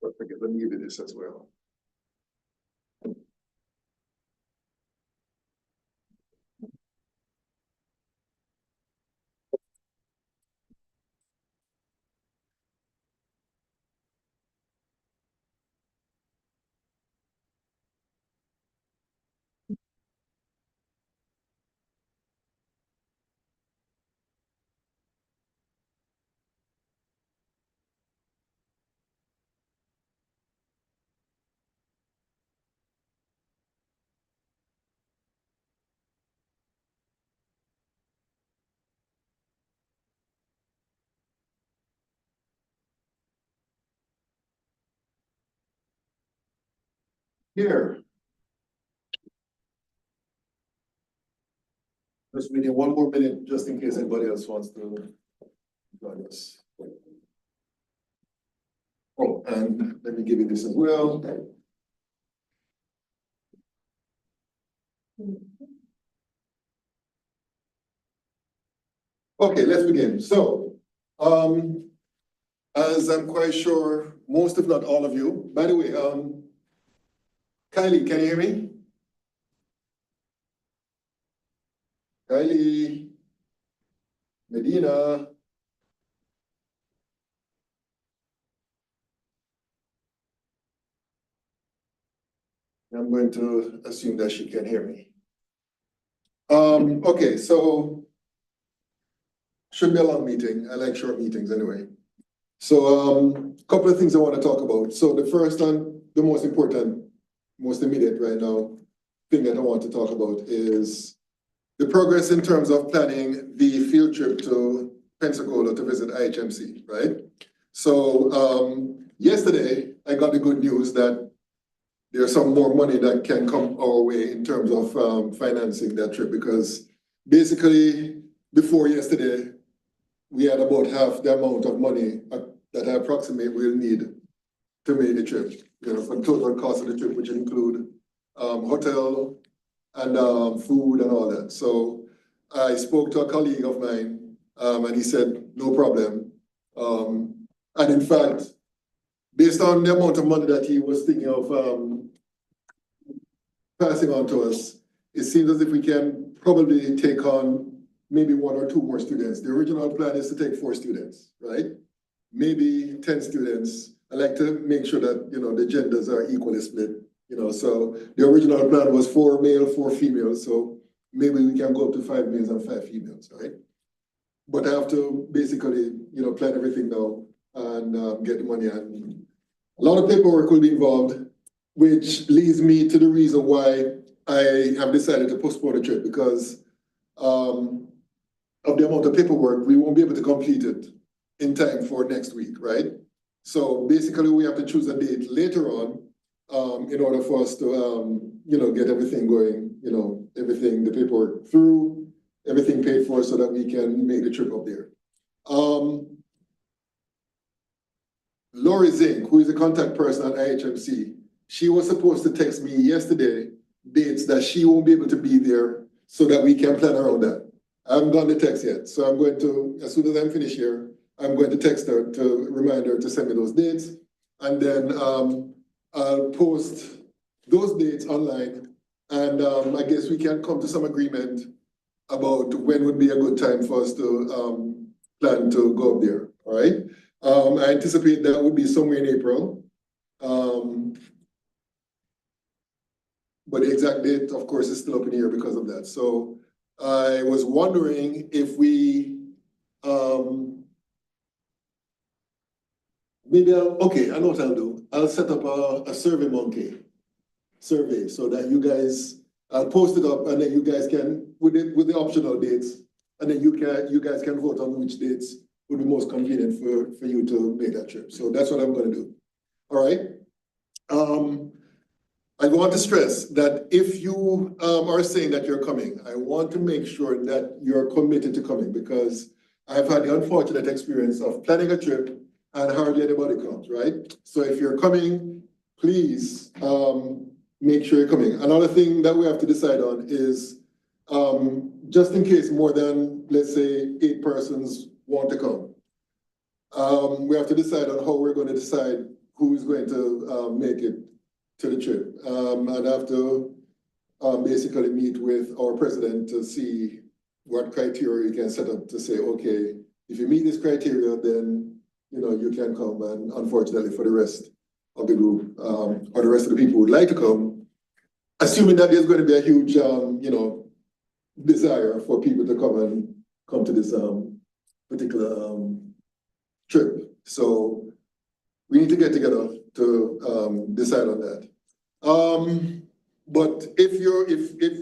Don't forget, let me give you this as well. Here. Just waiting 1 more minute, just in case anybody else wants to join us. Oh, and let me give you this as well. Okay, let's begin. So, as I'm quite sure, most if not all of you, by the way, Kylie, can you hear me? Kylie, Medina. I'm going to assume that she can hear me. Okay, so should be a long meeting. I like short meetings anyway. So, couple of things I want to talk about. So the first and the most important, most immediate right now, thing that I want to talk about is the progress in terms of planning the field trip to Pensacola to visit IHMC, right? So, yesterday I got the good news that there's some more money that can come our way in terms of financing that trip, because basically before yesterday, we had about half the amount of money that I approximate we'll need to make the trip, you know, for the total cost of the trip, which include hotel and food and all that. So I spoke to a colleague of mine, and he said, no problem. And in fact, based on the amount of money that he was thinking of passing on to us, it seems as if we can probably take on maybe 1 or 2 more students. The original plan is to take 4 students, right? Maybe 10 students. I like to make sure that, you know, the genders are equally split, you know, so the original plan was 4 male, 4 females, so maybe we can go up to 5 males and 5 females, right? But I have to basically, you know, plan everything now and get the money, and a lot of paperwork will be involved, which leads me to the reason why I have decided to postpone the trip, because of the amount of paperwork, we won't be able to complete it in time for next week, right? So basically, we have to choose a date later on in order for us to, you know, get everything going, you know, everything, the paperwork through, everything paid for so that we can make the trip up there. Lori Zink, who is the contact person at IHMC, she was supposed to text me yesterday dates that she won't be able to be there so that we can plan around that. I haven't gotten the text yet, so I'm going to, as soon as I'm finished here, I'm going to text her to remind her to send me those dates, and then I'll post those dates online, and I guess we can come to some agreement about when would be a good time for us to plan to go up there, all right? I anticipate that would be somewhere in April. But the exact date, of course, is still up in the air because of that. So I was wondering if we, maybe okay, I know what I'll do. I'll set up a SurveyMonkey survey so that you guys, I'll post it up, and then you guys can, with the optional dates, and then you guys can vote on which dates would be most convenient for you to make that trip. So that's what I'm gonna do. All right. I want to stress that if you are saying that you're coming, I want to make sure that you're committed to coming, because I've had the unfortunate experience of planning a trip and hardly anybody comes, right? So if you're coming, please make sure you're coming. Another thing that we have to decide on is just in case more than, let's say, 8 persons want to come, we have to decide on how we're going to decide who is going to make it to the trip. I'd have to basically meet with our president to see what criteria you can set up to say, okay, if you meet this criteria, then you can come. And unfortunately, for the rest of the group or the rest of the people who would like to come, assuming that there's going to be a huge, desire for people to come to this particular trip. So we need to get together to decide on that. But if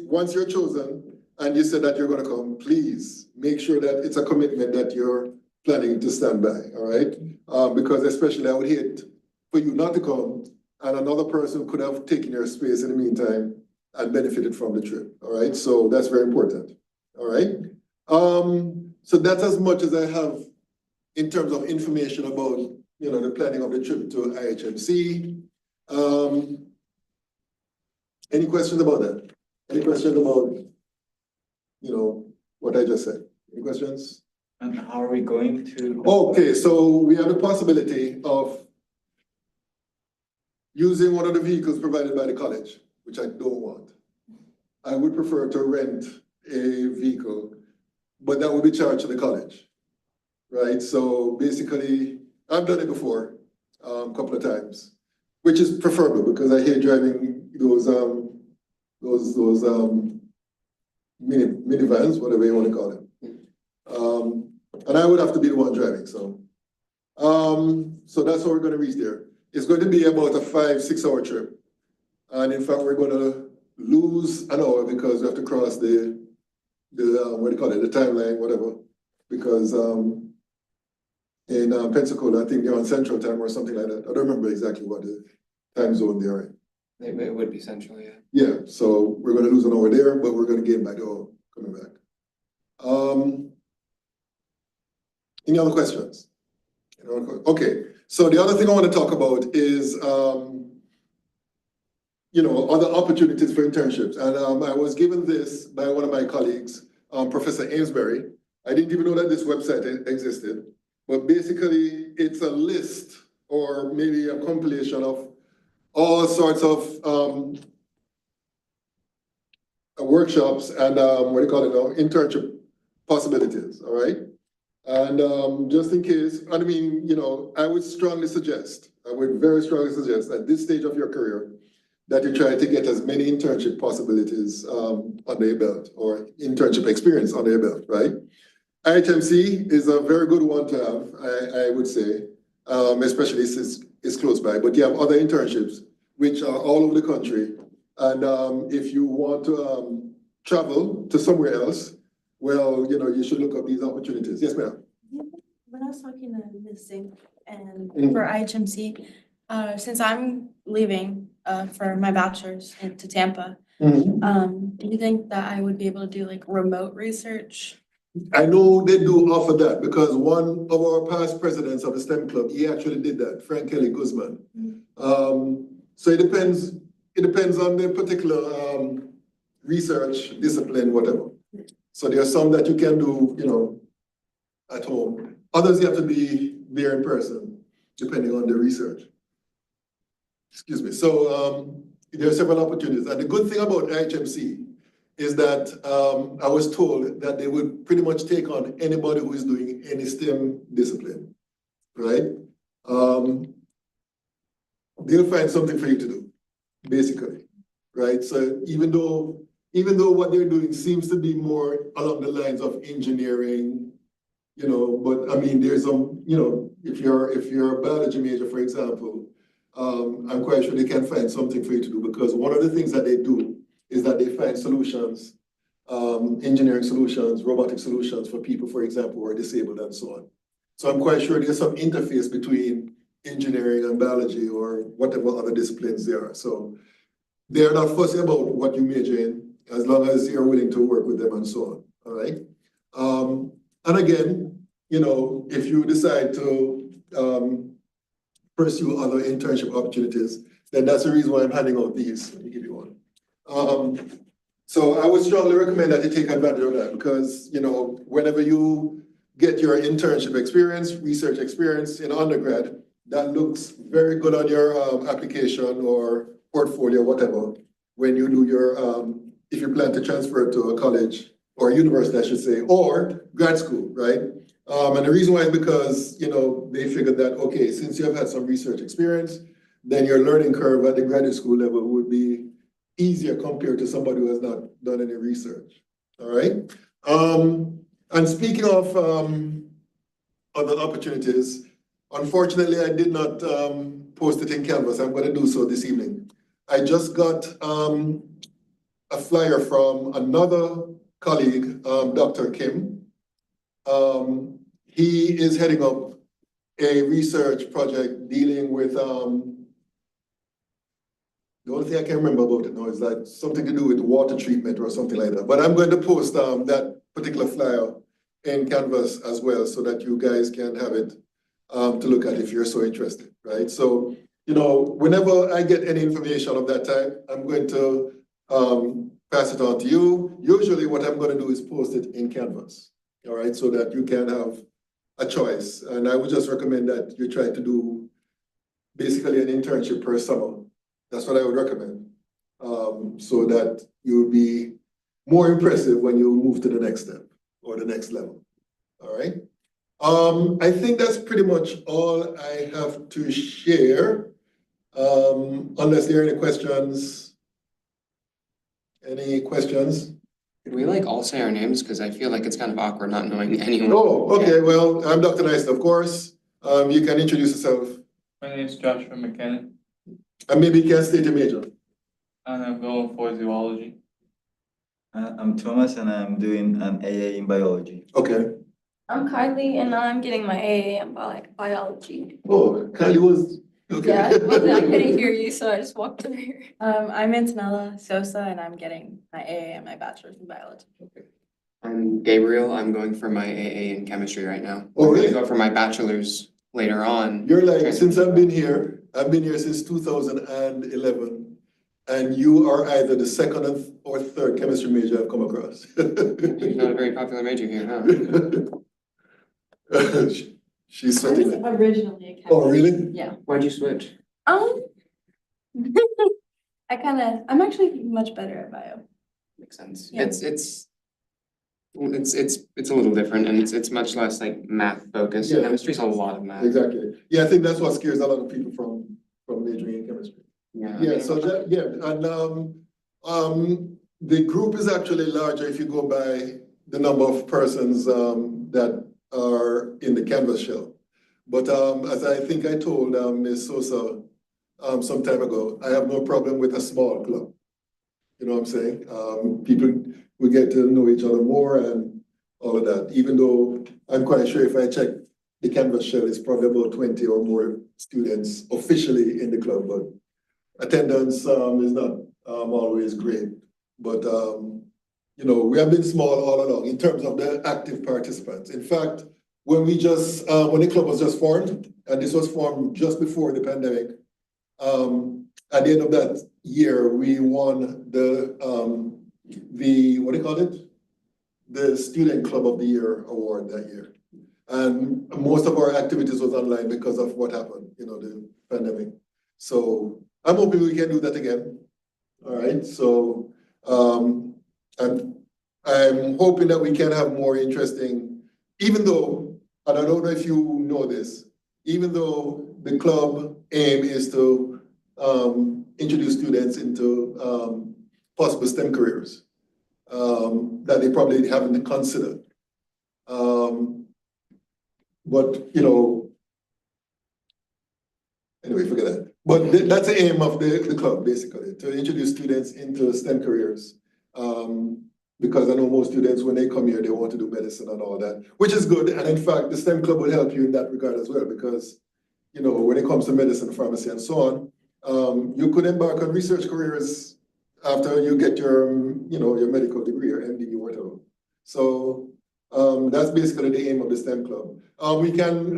once you're chosen and you said that you're going to come, please make sure that it's a commitment that you're planning to stand by. All right, because especially I would hate for you not to come and another person could have taken your space in the meantime and benefited from the trip. All right, so that's very important. All right, so that's as much as I have in terms of information about the planning of the trip to IHMC. Any questions about that? Any questions about what I just said? Any questions? And how are we going to? Okay, so we have the possibility of using one of the vehicles provided by the college, which I don't want. I would prefer to rent a vehicle, but that would be charged to the college, right? So basically, I've done it before a couple of times, which is preferable because I hate driving those minivans, whatever you want to call them. And I would have to be the one driving, so. So that's how we're going to reach there. It's going to be about a 5-6 hour trip. And in fact, we're going to lose an hour because we have to cross the what do you call it, the timeline, whatever. Because in Pensacola, I think they're on Central Time or something like that. I don't remember exactly what the time zone they are in. It would be Central, yeah. Yeah, so we're going to lose an hour there, but we're going to gain back the hour coming back. Any other questions? Okay, so the other thing I want to talk about is, other opportunities for internships. And I was given this by one of my colleagues, Professor Amesbury. I didn't even know that this website existed, but basically it's a list or maybe a compilation of all sorts of workshops and what do you call it now, internship possibilities, all right? And just in case, I mean, I would strongly suggest, I would very strongly suggest at this stage of your career that you try to get as many internship possibilities under your belt or internship experience under your belt, right? IHMC is a very good one to have, I would say, especially since it's close by, but you have other internships which are all over the country. And if you want to travel to somewhere else, well, you should look up these opportunities. Yes, ma'am. When I was talking to Ms. Zink and for IHMC, since I'm leaving for my bachelor's to Tampa, do you think that I would be able to do like remote research? I know they do offer that because one of our past presidents of the STEM club, he actually did that, Frank Kelly Guzman. So it depends on the particular research discipline, whatever. So there are some that you can do, at home. Others you have to be there in person, depending on the research. Excuse me. So there are several opportunities. And the good thing about IHMC is that I was told that they would pretty much take on anybody who is doing any STEM discipline, right? They'll find something for you to do, basically, right? So even though what they're doing seems to be more along the lines of engineering, but I mean, there's some, if you're a biology major, for example, I'm quite sure they can find something for you to do because one of the things that they do is that they find solutions, engineering solutions, robotic solutions for people, for example, who are disabled and so on. So I'm quite sure there's some interface between engineering and biology or whatever other disciplines there are. So they're not fussy about what you major in as long as you're willing to work with them and so on, all right? And again, if you decide to pursue other internship opportunities, then that's the reason why I'm handing out these. Let me give you one. So I would strongly recommend that you take advantage of that because, whenever you get your internship experience, research experience in undergrad, that looks very good on your application or portfolio, whatever, when you do your if you plan to transfer to a college or a university, I should say, or grad school, right? And the reason why is because, you know, they figured that, okay, since you have had some research experience, then your learning curve at the graduate school level would be easier compared to somebody who has not done any research, all right? And speaking of other opportunities, unfortunately, I did not post it in Canvas. I'm going to do so this evening. I just got a flyer from another colleague, Dr. Kim. He is heading up a research project dealing with, the only thing I can remember about it now is like something to do with water treatment or something like that. But I'm going to post that particular flyer in Canvas as well so that you guys can have it to look at if you're so interested, right? So, you know, whenever I get any information of that type, I'm going to pass it on to you. Usually what I'm going to do is post it in Canvas, all right, so that you can have a choice. And I would just recommend that you try to do basically an internship per summer. That's what I would recommend, so that you'll be more impressive when you move to the next step or the next level, all right? I think that's pretty much all I have to share, unless there are any questions. Any questions? Could we like all say our names? Because I feel like it's kind of awkward not knowing anyone. Oh, okay, well, I'm Dr. Nice, of course. You can introduce yourself. My name is Joshua McKinnon, And maybe you can state your major. and I'm going for zoology. I'm Thomas and I'm doing an AA in biology. Okay. I'm Kylie and I'm getting my AA in biology. Oh, Kylie was, okay. Yeah, I couldn't hear you, so I just walked over here. I'm Antonella Sosa and I'm getting my AA and my bachelor's in biology. I'm Gabriel. I'm going for my AA in chemistry right now. Oh, I'm really? gonna go for my bachelor's later on. You're like, since I've been here since 2011, and you are either the second or third chemistry major I've come across. She's not a very popular major here, huh? She's I was sweating. originally a chemist. Oh, really? Yeah. Why'd you switch? I'm actually much better at bio. Makes sense. Yeah. It's a little different and it's much less like math focused. Yeah. Chemistry's a lot of math. Exactly. Yeah, I think that's what scares a lot of people from majoring in chemistry. Yeah. I Yeah, mean, so that, yeah, and the group is actually larger if you go by the number of persons that are in the Canvas shell. But as I think I told Ms. Sosa some time ago, I have no problem with a small club. You know what I'm saying? People will get to know each other more and all of that, even though I'm quite sure if I check the Canvas shell, it's probably about 20 or more students officially in the club, but attendance is not always great. But you know, we have been small all along in terms of the active participants. In fact, when the club was just formed, and this was formed just before the pandemic, at the end of that year, we won the what do you call it? The Student Club of the Year award that year. And most of our activities was online because of what happened, you know, the pandemic. So I'm hoping we can do that again. All right, so I'm hoping that we can have more interesting, even though, and I don't know if you know this, even though the club aim is to introduce students into possible STEM careers that they probably haven't considered. But, you know, anyway, forget that. But that's the aim of the club, basically, to introduce students into STEM careers. Because I know most students, when they come here, they want to do medicine and all that, which is good. And in fact, the STEM club will help you in that regard as well, because, you know, when it comes to medicine, pharmacy, and so on, you could embark on research careers after you get your, you know, your medical degree or MD or whatever. So that's basically the aim of the STEM club. We can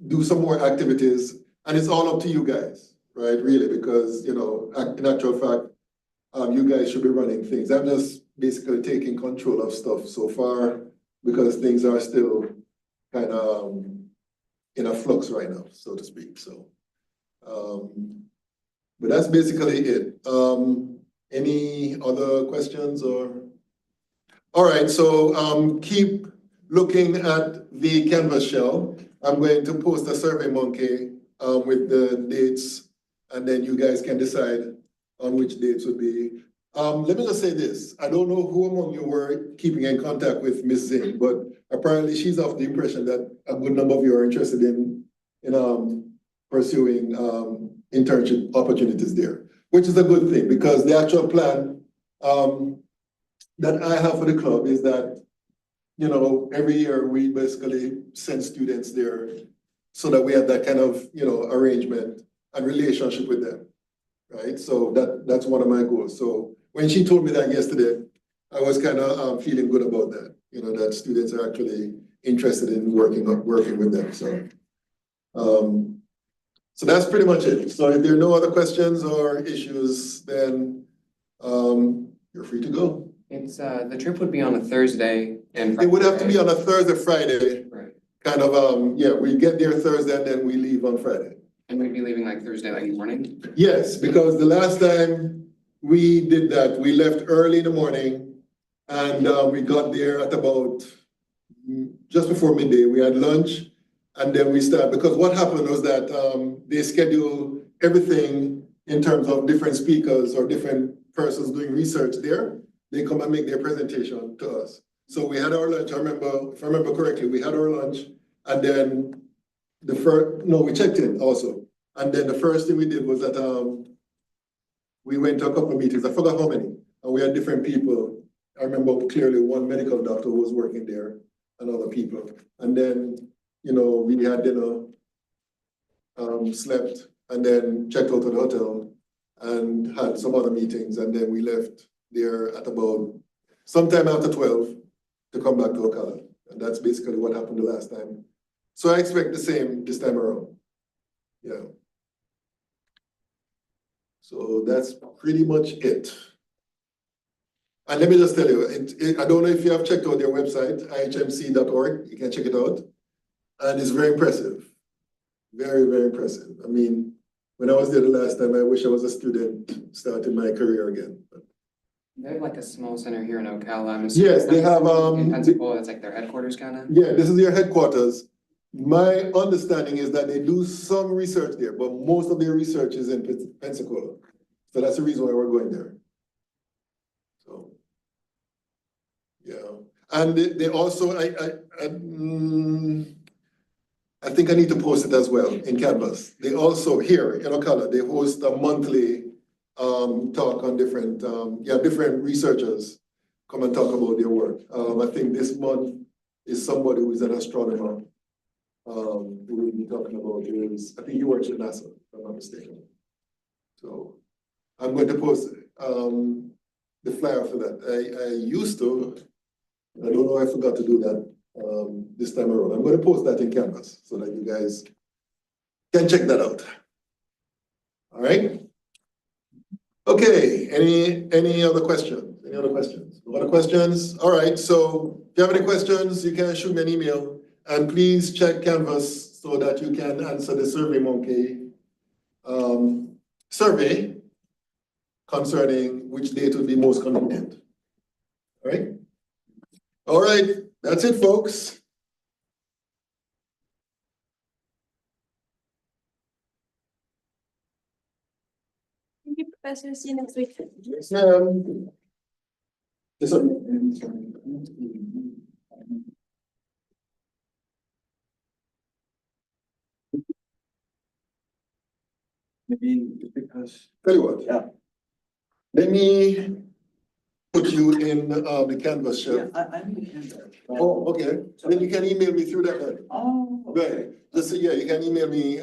do some more activities, and it's all up to you guys, right? Really, because, you know, in actual fact, you guys should be running things. I'm just basically taking control of stuff so far because things are still kind of in a flux right now, so to speak, so. But that's basically it. Any other questions or? All right, so keep looking at the Canvas shell. I'm going to post a Survey Monkey with the dates, and then you guys can decide on which dates would be. Let me just say this. I don't know who among you were keeping in contact with Ms. Zing, but apparently she's of the impression that a good number of you are interested in pursuing internship opportunities there, which is a good thing because the actual plan that I have for the club is that, you know, every year we basically send students there so that we have that kind of, you know, arrangement and relationship with them, right? So that's one of my goals. So when she told me that yesterday, I was kind of feeling good about that, you know, that students are actually interested in working with them. So that's pretty much it. So if there are no other questions or issues, then you're free to go. It's, the trip would be on a Thursday and It would have to Friday. be on a Thursday, Friday, Right, kind of, yeah, we get there Thursday and then we leave on Friday. and we'd be leaving like Thursday, like morning. Yes, because the last time we did that, we left early in the morning and we got there at about just before midday. We had lunch and then we started, because what happened was that they schedule everything in terms of different speakers or different persons doing research there. They come and make their presentation to us. So we had our lunch, if I remember correctly, we had our lunch and then we checked in also. And then the first thing we did was that we went to a couple of meetings, I forgot how many, and we had different people. I remember clearly one medical doctor who was working there and other people. And then, you know, we had dinner, slept, and then checked out of the hotel and had some other meetings. And then we left there at about sometime after 12 to come back to Ocala. And that's basically what happened the last time. So I expect the same this time around. Yeah. So that's pretty much it. And let me just tell you, I don't know if you have checked out their website, ihmc.org, you can check it out. And it's very impressive, very, very impressive. I mean, when I was there the last time, I wish I was a student starting my career again. But They have like a small center here in Ocala. I'm assuming. yes, they have, In Pensacola, it's like their headquarters kind of. yeah, this is their headquarters. My understanding is that they do some research there, but most of their research is in Pensacola. So that's the reason why we're going there. So, yeah. And they also, I think I need to post it as well in Canvas. They also, here in Ocala, they host a monthly talk on different, different researchers come and talk about their work. I think this month is somebody who is an astronomer. Who we'll be talking about is, I think he works at NASA, if I'm not mistaken. So I'm going to post the flyer for that. I used to, I don't know, I forgot to do that this time around. I'm going to post that in Canvas so that you guys can check that out. All right. Okay, any other questions? Any other questions? No other questions? All right, so if you have any questions, you can shoot me an email. And please check Canvas so that you can answer the Survey Monkey survey concerning which date would be most convenient. All right? All right, that's it, folks. Thank you, Professor. See you next week. Yes, ma'am. Yes, sir. Maybe because. Tell you what. Yeah. Let me put you in the Canvas shell. I'm in Canada. Oh, okay. Then you can email me through that then. Oh. Right. Just, yeah, you can email me